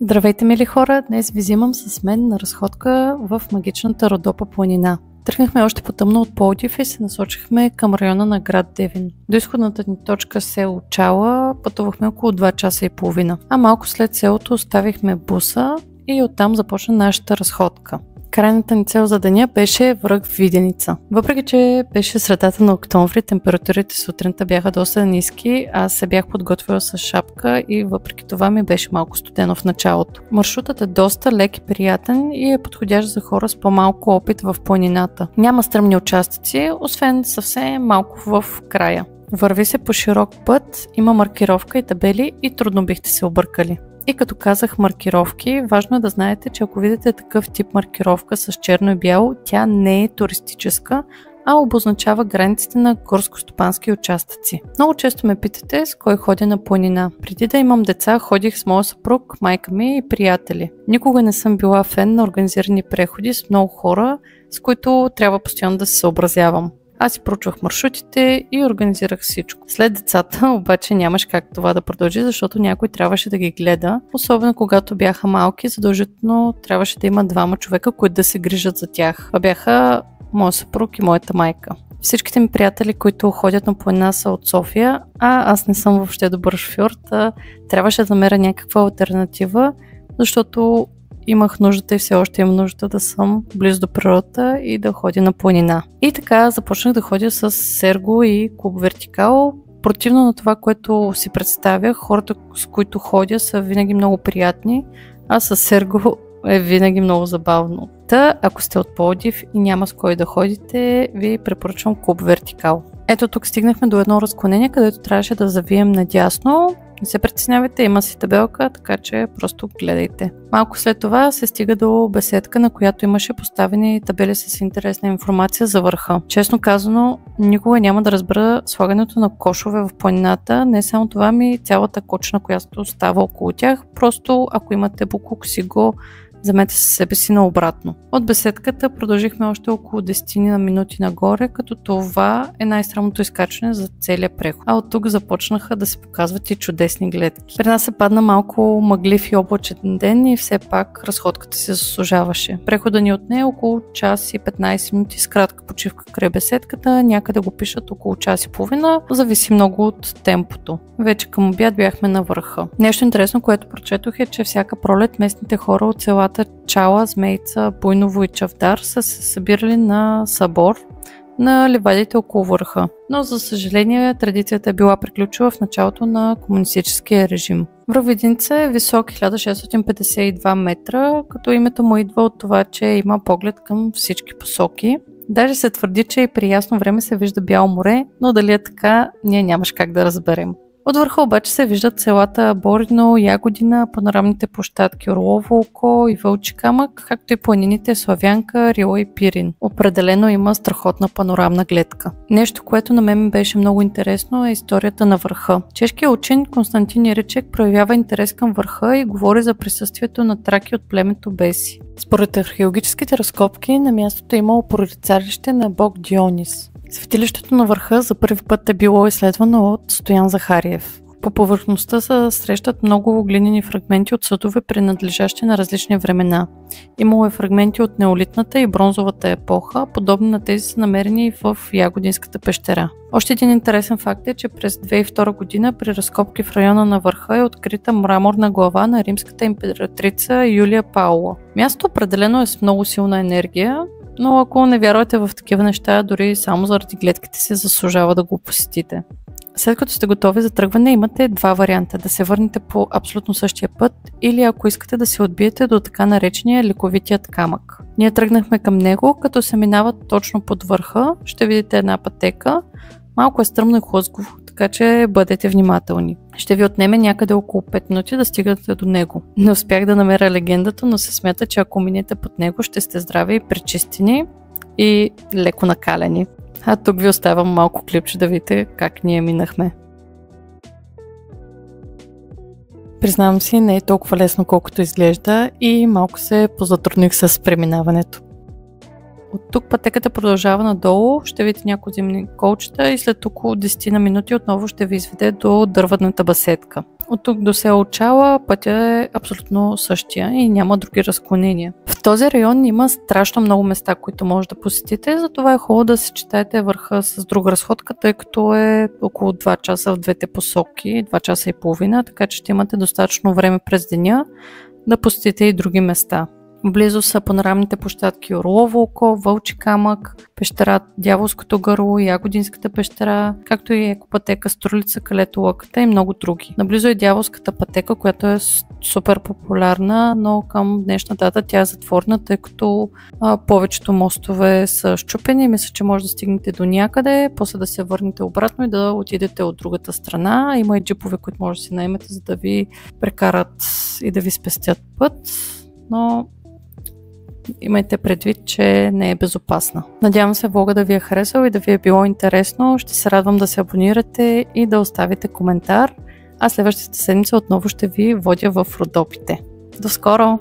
Здравейте, мили хора! Днес ви взимам с мен на разходка в магичната Родопа планина. Тръгнахме още по-тъмно от Пловдив и се насочихме към района на град Девин. До изходната ни точка село Чала пътувахме около 2 часа и половина. А малко след селото оставихме буса и оттам започна нашата разходка. Крайната ни цел за деня беше връх Виденица. Въпреки че беше средата на октомври, температурите сутринта бяха доста ниски, аз се бях подготвила с шапка и въпреки това ми беше малко студено в началото. Маршрутът е доста лек и приятен и е подходящ за хора с по-малко опит в планината. Няма стръмни участъци, освен съвсем малко в края. Върви се по широк път, има маркировка и табели и трудно бихте се объркали. И като казах маркировки, важно е да знаете, че ако видите такъв тип маркировка с черно и бяло, тя не е туристическа, а обозначава границите на горско-стопански участъци. Много често ме питате с кой ходя на планина. Преди да имам деца, ходих с моя съпруг, майка ми и приятели. Никога не съм била фен на организирани преходи с много хора, с които трябва постоянно да се съобразявам. Аз си проучвах маршрутите и организирах всичко. След децата обаче нямаш как това да продължи, защото някой трябваше да ги гледа. Особено когато бяха малки, задължително трябваше да има 2 човека, които да се грижат за тях. Това бяха моят съпруг и моята майка. Всичките ми приятели, които ходят на планина, са от София, а аз не съм въобще добър шофьор, трябваше да намеря някаква алтернатива, защото имах нуждата и все още имам нужда да съм близо до природата и да ходя на планина. И така започнах да ходя с Серго и Клуб Вертикал. Противно на това, което си представях, хората, с които ходя, са винаги много приятни, а с Серго е винаги много забавно. Ако сте от Пловдив и няма с кой да ходите, ви препоръчвам Клуб Вертикал. Ето тук стигнахме до едно разклонение, където трябваше да завием надясно. Не се притеснявайте, има си табелка, така че просто гледайте. Малко след това се стига до беседка, на която имаше поставени табели с интересна информация за върха. Честно казано, никога няма да разбера слагането на кошове в планината. Не само това, ми цялата кочна, която става около тях. Просто ако имате буклук, си го вземете със себе си наобратно. От беседката продължихме още около 10 на минути нагоре, като това е най-срамното изкачване за целия преход. А от тук започнаха да се показват и чудесни гледки. При нас се падна малко мъглив и облачен ден и все пак разходката се заслужаваше. Преходът ни отне около час и 15 минути с кратка почивка край беседката, някъде го пишат около час и половина, зависи много от темпото. Вече към обяд бяхме на върха. Нещо интересно, което прочетох е, че всяка пролет местните хора от селата Чала, Змейца, Буйново и Чавдар са се събирали на събор на ливадите около върха. Но за съжаление традицията е била приключила в началото на комунистическия режим. Връх Виденица е висок 1652 метра, като името му идва от това, че има поглед към всички посоки. Даже се твърди, че и при ясно време се вижда бяло море, но дали е така, ние нямаш как да разберем. От върха обаче се виждат селата Борино, Ягодина, панорамните площадки Орлово око и Вълчи камък, както и планините Славянка, Рила и Пирин. Определено има страхотна панорамна гледка. Нещо, което на мен беше много интересно, е историята на върха. Чешкият учен Константин Иречек проявява интерес към върха и говори за присъствието на траки от племето Беси. Според археологическите разкопки на мястото е имало прорицалище на бог Дионис. Светилището на върха за първи път е било изследвано от Стоян Захариев. По повърхността се срещат много глинени фрагменти от съдове, принадлежащи на различни времена. Имало е фрагменти от неолитната и бронзовата епоха, подобни на тези са намерени в Ягодинската пещера. Още един интересен факт е, че през 2002 година при разкопки в района на върха е открита мраморна глава на римската императрица Юлия Паула. Мястото определено е с много силна енергия, но ако не вярвате в такива неща, дори само заради гледките си заслужава да го посетите. След като сте готови за тръгване, имате 2 варианта. Да се върнете по абсолютно същия път или ако искате да се отбиете до така наречения лековитият камък. Ние тръгнахме към него, като се минават точно под върха. Ще видите една пътека. Малко е стръмно и хлъзгаво, така че бъдете внимателни. Ще ви отнеме някъде около 5 минути да стигнете до него. Не успях да намеря легендата, но се смята, че ако минете под него, ще сте здрави и пречистени и леко накалени. А тук ви оставям малко клипче да видите как ние минахме. Признавам си, не е толкова лесно колкото изглежда и малко се позатрудних с преминаването. От тук пътеката продължава надолу, ще видите някои зимни колчета и след около 10 на минути отново ще ви изведе до дървената басетка. От тук до село Чала пътя е абсолютно същия и няма други разклонения. В този район има страшно много места, които може да посетите, затова е хубаво да съчетаете върха с друга разходка, тъй като е около 2 часа в двете посоки, 2 часа и половина, така че ще имате достатъчно време през деня да посетите и други места. Близо са панорамните площадки Орлово око, Вълчи камък, пещера Дяволското гърло, Ягодинската пещера, както и екопътека Струлица, Калето лъката и много други. Наблизо е Дяволската пътека, която е супер популярна, но към днешна дата тя е затворена, тъй като повечето мостове са счупени. Мисля, че може да стигнете до някъде, после да се върнете обратно и да отидете от другата страна. Има и джипове, които може да си наемете, за да ви прекарат и да ви спестят път, но имайте предвид, че не е безопасна. Надявам се влога да ви е харесал и да ви е било интересно. Ще се радвам да се абонирате и да оставите коментар. А следващата седмица отново ще ви водя в Родопите. До скоро!